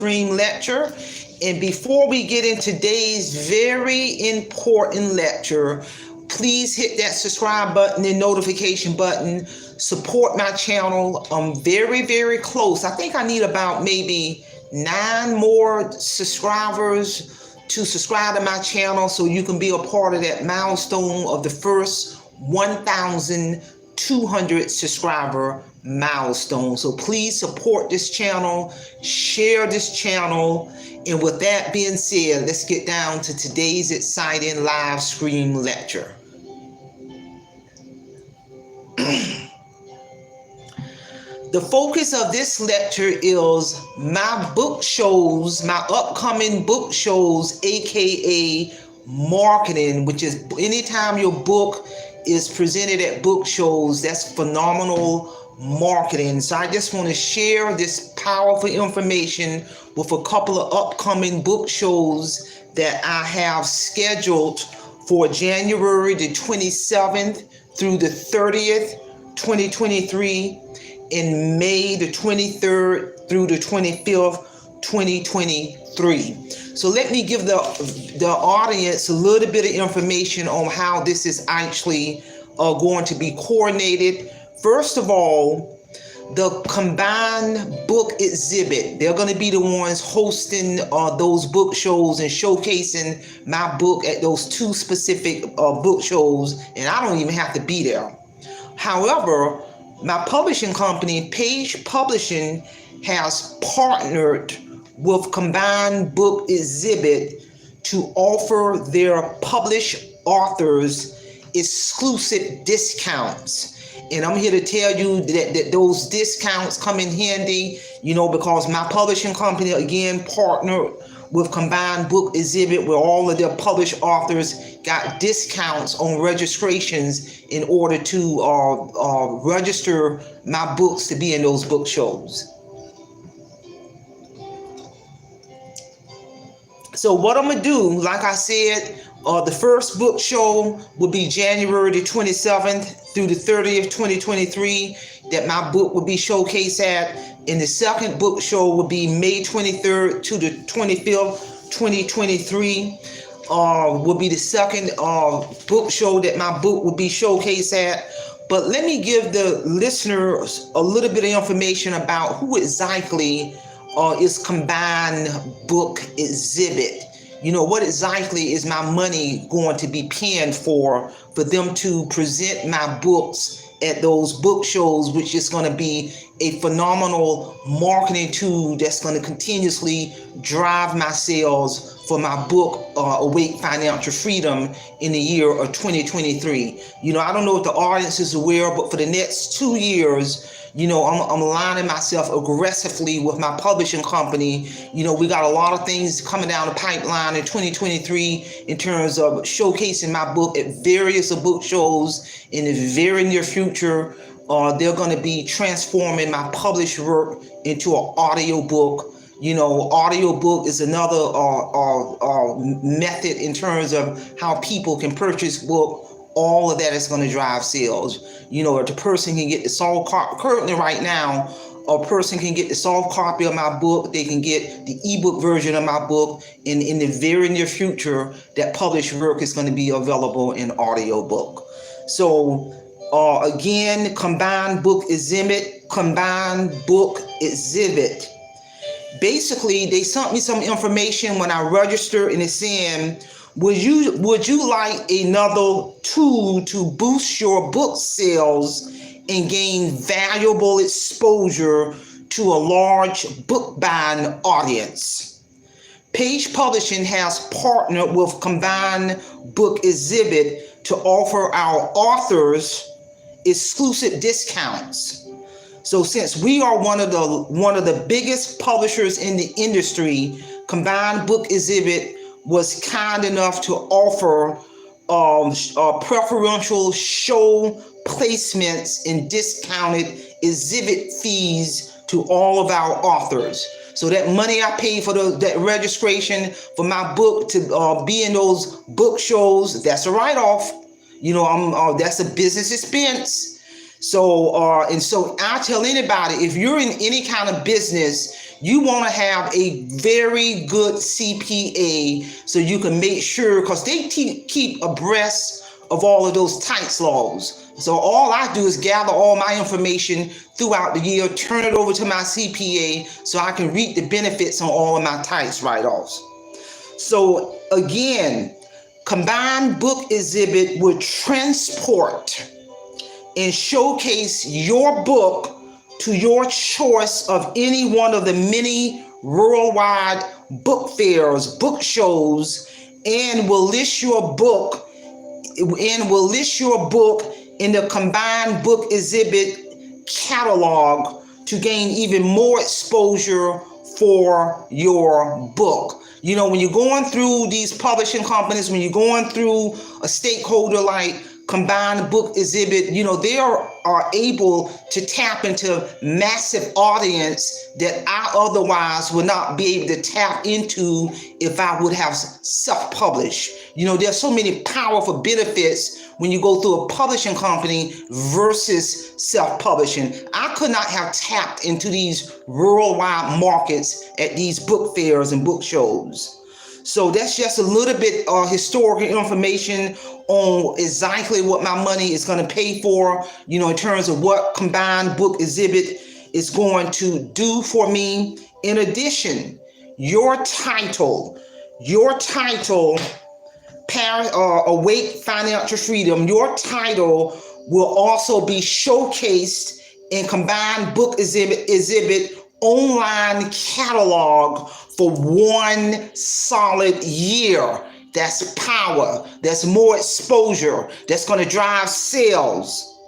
stream lecture. And before we get into today's very important lecture, please hit that subscribe button and notification button. Support my channel. I'm very, very close. I think I need about maybe 9 more subscribers to subscribe to my channel so you can be a part of that milestone of the first 1,200 subscriber milestone. So please support this channel, share this channel, and with that being said, let's get down to today's exciting live stream lecture. The focus of this lecture is my book shows, my upcoming book shows, aka marketing, which is anytime your book is presented at book shows, that's phenomenal marketing. So I just want to share this powerful information with a couple of upcoming book shows that I have scheduled for January the 27th through the 30th, 2023, in May the 23rd through the 25th, 2023. So let me give the audience a little bit of information on how this is actually going to be coordinated. First of all, the combined book exhibit, they're going to be the ones hosting those book shows and showcasing my book at those 2 specific book shows, and I don't even have to be there. However, my publishing company, Page Publishing, has partnered with Combined Book Exhibit to offer their published authors exclusive discounts. And I'm here to tell you that those discounts come in handy, because my publishing company, again, partnered with Combined Book Exhibit, where all of their published authors got discounts on registrations in order to register my books to be in those book shows. So what I'm gonna do, like I said, the first book show will be January the 27th through the 30th, 2023, that my book will be showcased at. And the second book show will be May 23rd to the 25th, 2023. Will be the second book show that my book will be showcased at. But let me give the listeners a little bit of information about who exactly is Combined Book Exhibit. What exactly is my money going to be paying for them to present my books at those book shows, which is going to be a phenomenal marketing tool that's going to continuously drive my sales for my book, Awake Financial Freedom, in the year of 2023. I don't know if the audience is aware, but for the next 2 years, I'm aligning myself aggressively with my publishing company. We got a lot of things coming down the pipeline in 2023 in terms of showcasing my book at various book shows in the very near future. They're going to be transforming my published work into an audio book. Audio book is another method in terms of how people can purchase book. All of that is going to drive sales. If the person can get the soft copy, currently right now, a person can get the soft copy of my book, they can get the ebook version of my book, and in the very near future, that published work is going to be available in audio book. So again, Combined Book Exhibit. Basically, they sent me some information when I registered, and it's saying, would you like another tool to boost your book sales and gain valuable exposure to a large book buying audience? Page Publishing has partnered with Combined Book Exhibit to offer our authors exclusive discounts. So since we are one of the biggest publishers in the industry, Combined Book Exhibit was kind enough to offer preferential show placements and discounted exhibit fees to all of our authors. So that money I paid for that registration for my book to be in those book shows, that's a write-off. That's a business expense. So I tell anybody, if you're in any kind of business, you want to have a very good CPA so you can make sure, because they keep abreast of all of those tax laws. So all I do is gather all my information throughout the year, turn it over to my CPA so I can reap the benefits on all of my tax write-offs. So again, Combined Book Exhibit will transport and showcase your book to your choice of any one of the many worldwide book fairs, book shows, and will list your book in the Combined Book Exhibit catalog to gain even more exposure for your book. You know, when you're going through these publishing companies, when you're going through a stakeholder like Combined Book Exhibit, you know, they are able to tap into massive audience that I otherwise would not be able to tap into if I would have self-published. You know, there's so many powerful benefits when you go through a publishing company versus self-publishing. I could not have tapped into these worldwide markets at these book fairs and book shows. So that's just a little bit of historical information on exactly what my money is going to pay for, you know, in terms of what Combined Book Exhibit is going to do for me. In addition, your title, Awake Financial Freedom, your title will also be showcased in Combined Book Exhibit online catalog for 1 solid year. That's power. That's more exposure. That's going to drive sales.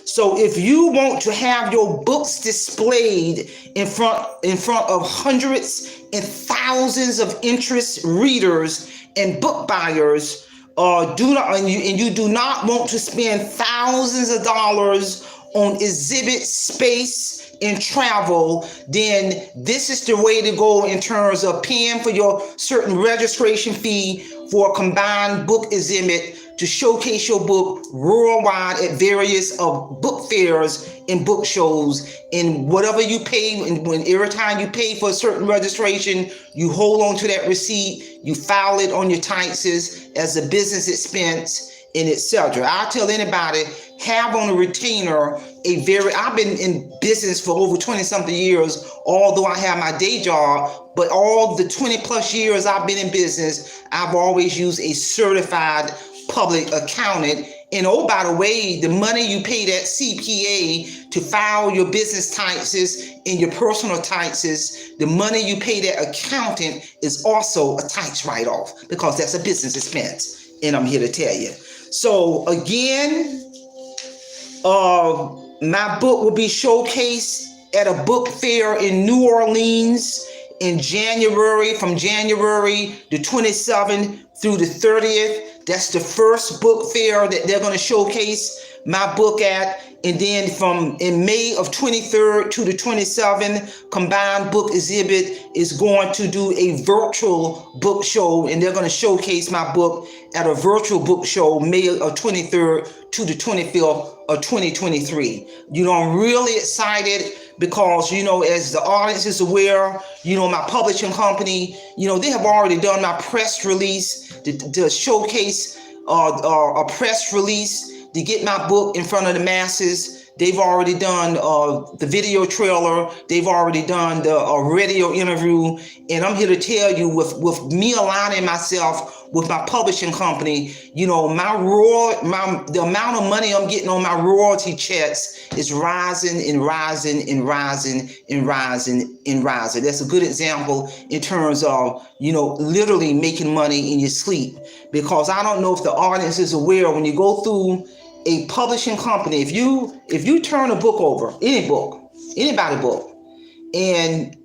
So if you want to have your books displayed in front of hundreds and thousands of interest readers and book buyers, you do not want to spend thousands of dollars on exhibit space and travel, then this is the way to go in terms of paying for your certain registration fee for a Combined Book Exhibit to showcase your book worldwide at various book fairs and book shows. And whatever you pay, and every time you pay for a certain registration, you hold on to that receipt, you file it on your taxes as a business expense, and etc. I tell anybody, have on a retainer I've been in business for over 20 something years, although I have my day job, but all the 20 plus years I've been in business, I've always used a certified public accountant. And oh, by the way, the money you pay that CPA to file your business taxes and your personal taxes, the money you pay that accountant is also a tax write-off, because that's a business expense. And I'm here to tell you. So again, my book will be showcased at a book fair in New Orleans in January, from January the 27th through the 30th. That's the first book fair that they're going to showcase my book at. And then in May of 23rd to the 27th, Combined Book Exhibit is going to do a virtual book show, and they're going to showcase my book at a virtual book show, May of 23rd to the 25th of 2023. You know, I'm really excited because, you know, as the audience is aware, you know, my publishing company, you know, they have already done my press release to showcase a press release to get my book in front of the masses. They've already done the video trailer. They've already done the radio interview. And I'm here to tell you, with me aligning myself with my publishing company, you know, the amount of money I'm getting on my royalty checks is rising and rising and rising and rising and rising. That's a good example in terms of, you know, literally making money in your sleep. Because I don't know if the audience is aware, when you go through a publishing company, if you turn a book over, anybody book, and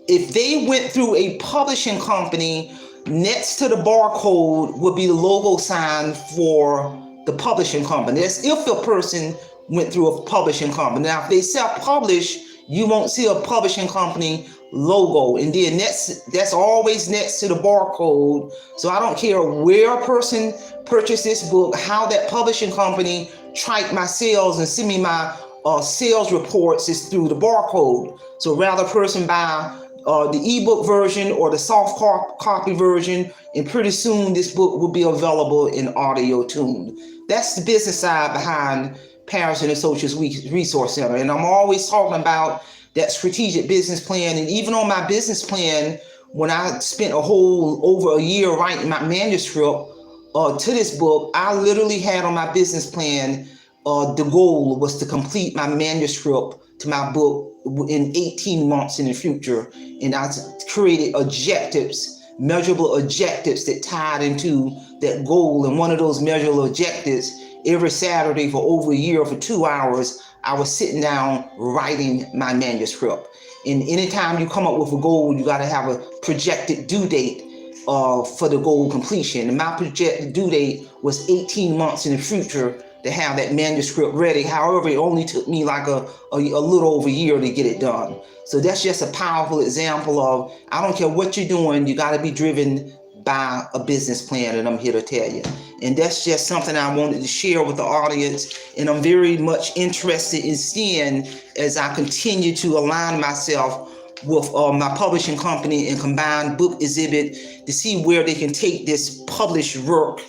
if they went through a publishing company, next to the barcode would be the logo sign for the publishing company. That's if a person went through a publishing company. Now, if they self-publish, you won't see a publishing company logo, and then that's always next to the barcode. So I don't care where a person purchased this book, how that publishing company track my sales and send me my sales reports is through the barcode. So rather a person buy the ebook version or the soft copy version, and pretty soon this book will be available in audio tune. That's the business side behind Patterson Associates Resource Center. And I'm always talking about that strategic business plan. And even on my business plan, when I spent over a year writing my manuscript to this book, I literally had on my business plan, the goal was to complete my manuscript to my book in 18 months in the future. And I created measurable objectives that tied into that goal. And one of those measurable objectives, every Saturday for over a year, for 2 hours, I was sitting down writing my manuscript. And anytime you come up with a goal, you got to have a projected due date for the goal completion. And my projected due date was 18 months in the future to have that manuscript ready. However, it only took me like a little over a year to get it done. So that's just a powerful example of, I don't care what you're doing, you got to be driven by a business plan, and I'm here to tell you. And that's just something I wanted to share with the audience, and I'm very much interested in seeing, as I continue to align myself with my publishing company and Combined Book Exhibit, to see where they can take this published work,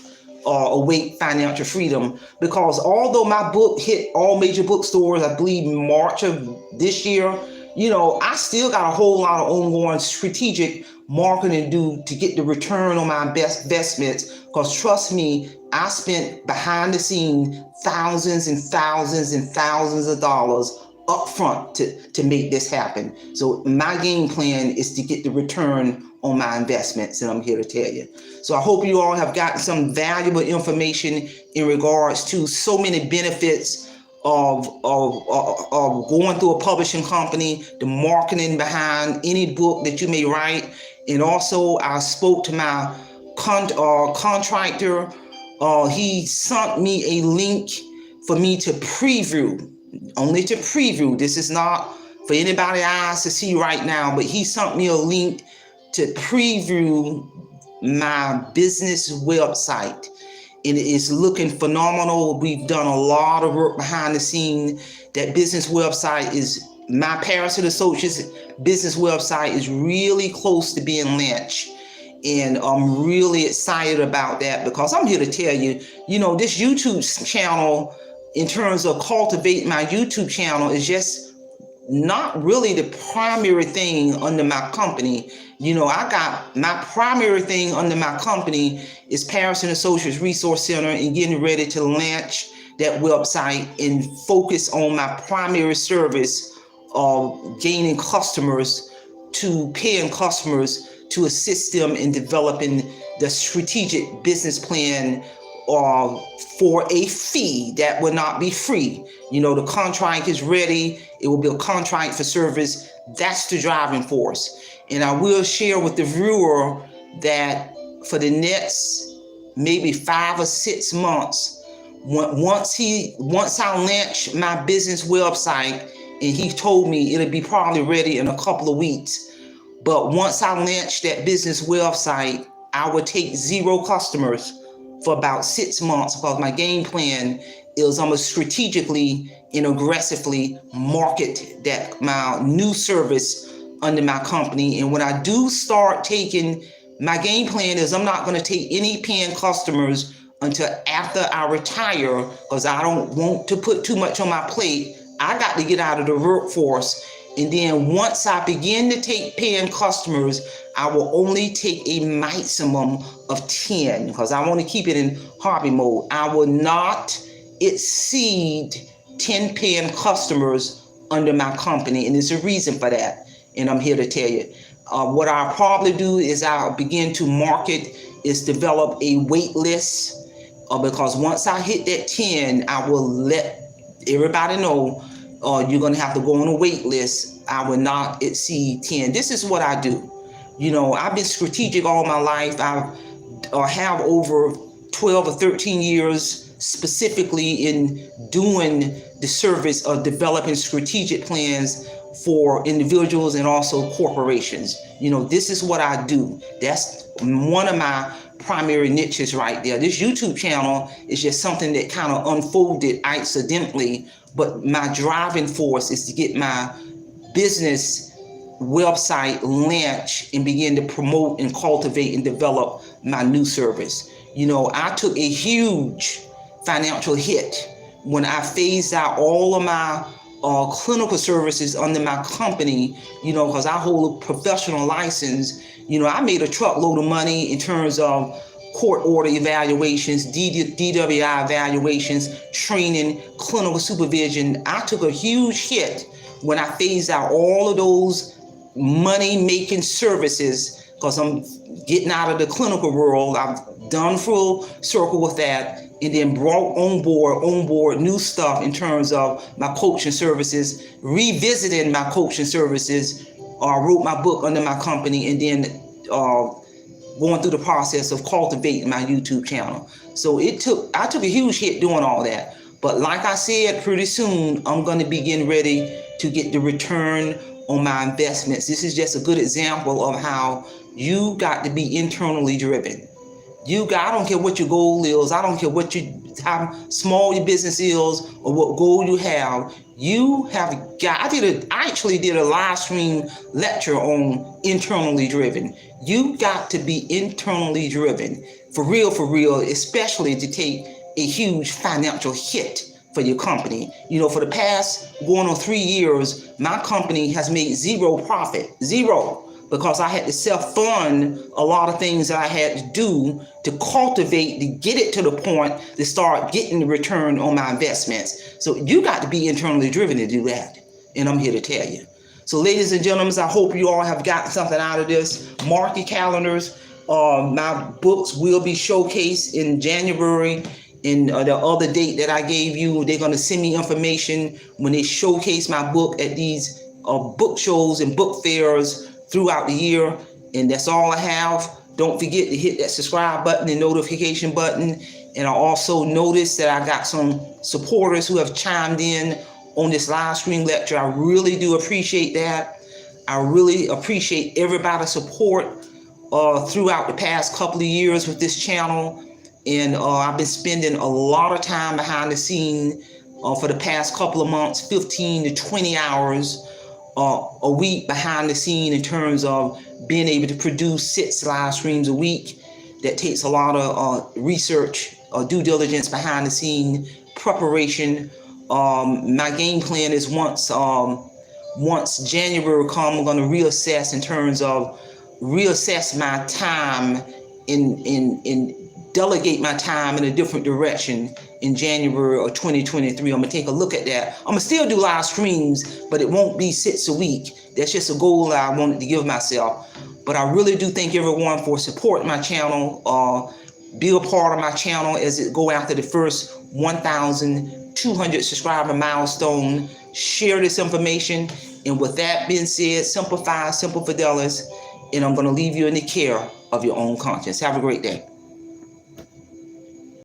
Awake Financial Freedom. Because although my book hit all major bookstores, I believe March of this year, I still got a whole lot of ongoing strategic marketing to do to get the return on my investments. Because trust me, I spent behind the scenes thousands and thousands and thousands of dollars up front to make this happen. So my game plan is to get the return on my investments, and I'm here to tell you. So I hope you all have gotten some valuable information in regards to so many benefits of going through a publishing company, the marketing behind any book that you may write. And also, I spoke to my contractor. He sent me a link for me to preview, only to preview. This is not for anybody eyes to see right now, but he sent me a link to preview my business website. And it is looking phenomenal. We've done a lot of work behind the scene. That business website is, my Patterson Associates business website is really close to being launched. And I'm really excited about that, because I'm here to tell you, this YouTube channel, in terms of cultivating my YouTube channel, is just not really the primary thing under my company. I got my primary thing under my company is Patterson Associates Resource Center, and getting ready to launch that website and focus on my primary service of gaining customers, to paying customers, to assist them in developing the strategic business plan for a fee that will not be free. The contract is ready. It will be a contract for service. That's the driving force. And I will share with the viewer that for the next maybe 5 or 6 months, once I launch my business website, and he told me it'll be probably ready in a couple of weeks. But once I launch that business website, I will take 0 customers for about 6 months, because my game plan is I'm going to strategically and aggressively market that my new service under my company. And when I do start taking, my game plan is I'm not going to take any paying customers until after I retire, because I don't want to put too much on my plate. I got to get out of the workforce. And then once I begin to take paying customers, I will only take a maximum of 10, because I want to keep it in hobby mode. I will not exceed 10 paying customers under my company. And there's a reason for that. And I'm here to tell you. What I'll probably do is I'll begin to market, is develop a wait list. Because once I hit that 10, I will let everybody know you're going to have to go on a wait list. I will not exceed 10. This is what I do. I've been strategic all my life. I have over 12 or 13 years specifically in doing the service of developing strategic plans for individuals and also corporations. This is what I do. That's one of my primary niches right there. This YouTube channel is just something that kind of unfolded accidentally, but my driving force is to get my business website launched and begin to promote and cultivate and develop my new service. I took a huge financial hit when I phased out all of my clinical services under my company, because I hold a professional license. I made a truckload of money in terms of court order evaluations, DWI evaluations, training, clinical supervision. I took a huge hit when I phased out all of those money-making services, because I'm getting out of the clinical world. I've done full circle with that, and then brought on board new stuff in terms of my coaching services, revisiting my coaching services, wrote my book under my company, and then going through the process of cultivating my YouTube channel. So I took a huge hit doing all that. But like I said, pretty soon I'm going to be getting ready to get the return on my investments. This is just a good example of how you got to be internally driven. I don't care what your goal is. I don't care how small your business is or what goal you have. I actually did a live stream lecture on internally driven. You got to be internally driven for real, especially to take a huge financial hit for your company. For the past going on 3 years, my company has made zero profit, because I had to self-fund a lot of things that I had to do to cultivate, to get it to the point to start getting the return on my investments. So you got to be internally driven to do that. And I'm here to tell you. So ladies and gentlemen, I hope you all have gotten something out of this. Mark your calendars. My books will be showcased in January. In the other date that I gave you, they're going to send me information when they showcase my book at these book shows and book fairs throughout the year. And that's all I have. Don't forget to hit that subscribe button and notification button. And I also noticed that I got some supporters who have chimed in on this live stream lecture. I really do appreciate that. I really appreciate everybody's support throughout the past couple of years with this channel. And I've been spending a lot of time behind the scene for the past couple of months, 15 to 20 hours a week behind the scene in terms of being able to produce 6 live streams a week. That takes a lot of research, due diligence, behind the scene preparation. My game plan is once January comes, I'm going to reassess in terms of reassess my time in delegate my time in a different direction in January of 2023. I'm gonna take a look at that. I'm gonna still do live streams, but it won't be 6 a week. That's just a goal that I wanted to give myself. But I really do thank everyone for supporting my channel. Be a part of my channel as it go after the first 1,200 subscriber milestone. Share this information. And with that being said, simplify, simple fidelis, and I'm gonna leave you in the care of your own conscience. Have a great day.